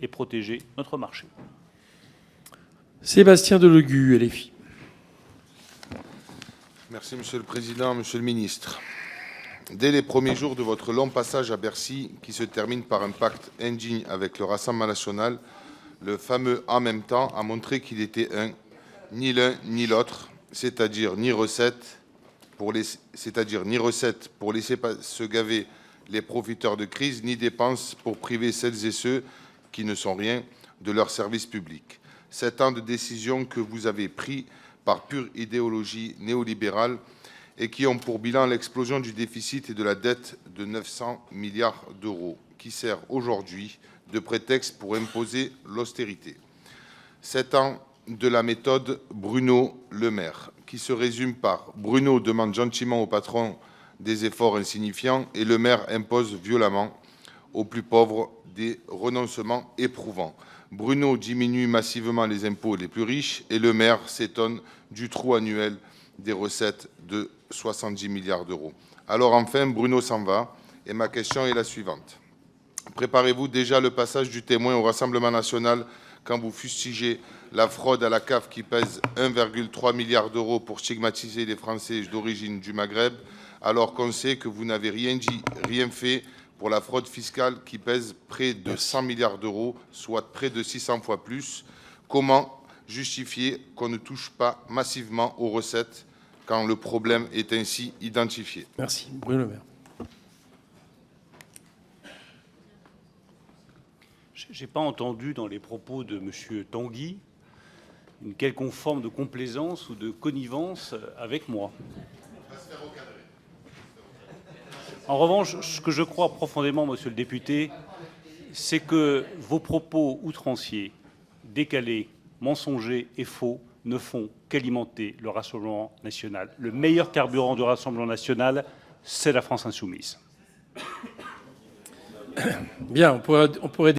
et protéger notre marché. Sébastien Delegui, LFI. Merci Monsieur le Président, Monsieur le Ministre. Dès les premiers jours de votre long passage à Bercy, qui se termine par un pacte indigne avec le Rassemblement national, le fameux « en même temps » a montré qu'il était ni l'un ni l'autre, c'est-à-dire ni recette pour laisser se gaver les profiteurs de crise, ni dépenses pour priver celles et ceux qui ne sont rien de leurs services publics. 7 ans de décisions que vous avez pris par pure idéologie néolibérale et qui ont pour bilan l'explosion du déficit et de la dette de 900 milliards d'euros, qui sert aujourd'hui de prétexte pour imposer l'austérité. 7 ans de la méthode Bruno Le Maire, qui se résume par Bruno demande gentiment au patron des efforts insignifiants et Le Maire impose violemment aux plus pauvres des renoncements éprouvants. Bruno diminue massivement les impôts les plus riches et Le Maire s'étonne du trou annuel des recettes de 70 milliards d'euros. Alors enfin, Bruno s'en va et ma question est la suivante. Préparez-vous déjà le passage du témoin au Rassemblement national quand vous fustigez la fraude à la CAF qui pèse 1,3 milliard d'euros pour stigmatiser les Français d'origine du Maghreb, alors qu'on sait que vous n'avez rien dit, rien fait pour la fraude fiscale qui pèse près de 100 milliards d'euros, soit près de 600 fois plus. Comment justifier qu'on ne touche pas massivement aux recettes quand le problème est ainsi identifié? Merci. Bruno Le Maire. Je n'ai pas entendu dans les propos de M. Tanguy une quelconque forme de complaisance ou de connivence avec moi. En revanche, ce que je crois profondément, monsieur le député, c'est que vos propos outranciers, décalés, mensongers et faux ne font qu'alimenter le Rassemblement national. Le meilleur carburant du Rassemblement national, c'est la France insoumise. Bien, on pourrait